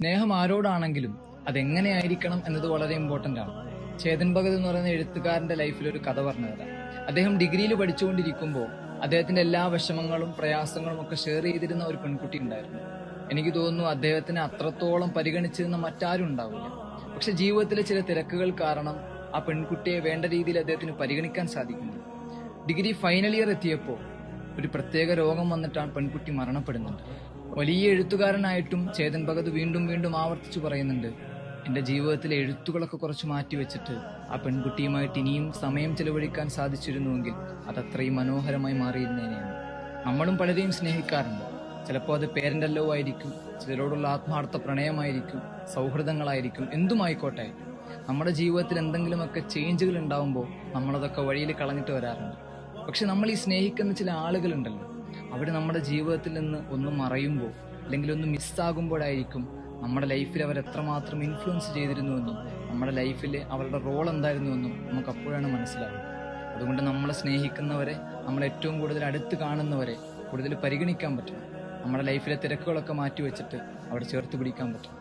സ്നേഹം ആരോടാണെങ്കിലും അതെങ്ങനെയായിരിക്കണം എന്നത് വളരെ ഇമ്പോർട്ടന്റ് ആണ്. ചേതൻ ഭഗത് എന്ന് പറയുന്ന എഴുത്തുകാരന്റെ ലൈഫിൽ ഒരു കഥ പറഞ്ഞു തരാം. അദ്ദേഹം ഡിഗ്രിയിൽ പഠിച്ചുകൊണ്ടിരിക്കുമ്പോൾ അദ്ദേഹത്തിന്റെ എല്ലാ വിഷമങ്ങളും പ്രയാസങ്ങളും ഒക്കെ ഷെയർ ചെയ്തിരുന്ന ഒരു പെൺകുട്ടി ഉണ്ടായിരുന്നു. എനിക്ക് തോന്നുന്നു അദ്ദേഹത്തിനെ അത്രത്തോളം പരിഗണിച്ചിരുന്ന മറ്റാരും ഉണ്ടാവില്ല. പക്ഷെ ജീവിതത്തിലെ ചില തിരക്കുകൾ കാരണം ആ പെൺകുട്ടിയെ വേണ്ട രീതിയിൽ അദ്ദേഹത്തിന് പരിഗണിക്കാൻ സാധിക്കുന്നില്ല. ഡിഗ്രി ഫൈനൽ ഇയർ എത്തിയപ്പോൾ ഒരു പ്രത്യേക രോഗം വന്നിട്ടാണ് പെൺകുട്ടി മരണപ്പെടുന്നുണ്ട്. വലിയ എഴുത്തുകാരനായിട്ടും ചേതൻ ഭഗത് വീണ്ടും വീണ്ടും ആവർത്തിച്ചു പറയുന്നുണ്ട്, എന്റെ ജീവിതത്തിലെ എഴുത്തുകളൊക്കെ കുറച്ച് മാറ്റിവെച്ചിട്ട് ആ പെൺകുട്ടിയുമായിട്ട് ഇനിയും സമയം ചെലവഴിക്കാൻ സാധിച്ചിരുന്നുവെങ്കിൽ അത് അത്രയും മനോഹരമായി മാറിയിരുന്നേനെയാണ്. നമ്മളും പലരെയും സ്നേഹിക്കാറുണ്ട്. ചിലപ്പോൾ അത് പേരന്റ് ലവ് ആയിരിക്കും, ചിലരോടുള്ള ആത്മാർത്ഥ പ്രണയമായിരിക്കും, സൗഹൃദങ്ങളായിരിക്കും, എന്തുമായിക്കോട്ടെ. നമ്മുടെ ജീവിതത്തിൽ എന്തെങ്കിലുമൊക്കെ ചേഞ്ചുകൾ ഉണ്ടാവുമ്പോൾ നമ്മളതൊക്കെ വഴിയിൽ കളഞ്ഞിട്ട് വരാറുണ്ട്. പക്ഷെ നമ്മൾ ഈ സ്നേഹിക്കുന്ന ചില ആളുകളുണ്ടല്ലോ, അവിടെ നമ്മുടെ ജീവിതത്തിൽ നിന്ന് ഒന്ന് മറയുമ്പോൾ അല്ലെങ്കിൽ ഒന്ന് മിസ്സാകുമ്പോഴായിരിക്കും നമ്മുടെ ലൈഫിൽ അവർ എത്രമാത്രം ഇൻഫ്ലുവൻസ് ചെയ്തിരുന്നുവെന്നും നമ്മുടെ ലൈഫിൽ അവരുടെ റോൾ എന്തായിരുന്നുവെന്നും നമുക്ക് അപ്പോഴാണ് മനസ്സിലാവുന്നത്. അതുകൊണ്ട് നമ്മളെ സ്നേഹിക്കുന്നവരെ, നമ്മൾ ഏറ്റവും കൂടുതൽ അടുത്ത് കാണുന്നവരെ കൂടുതൽ പരിഗണിക്കാൻ പറ്റണം. നമ്മുടെ ലൈഫിലെ തിരക്കുകളൊക്കെ മാറ്റി വെച്ചിട്ട് അവിടെ ചേർത്ത് പിടിക്കാൻ പറ്റും.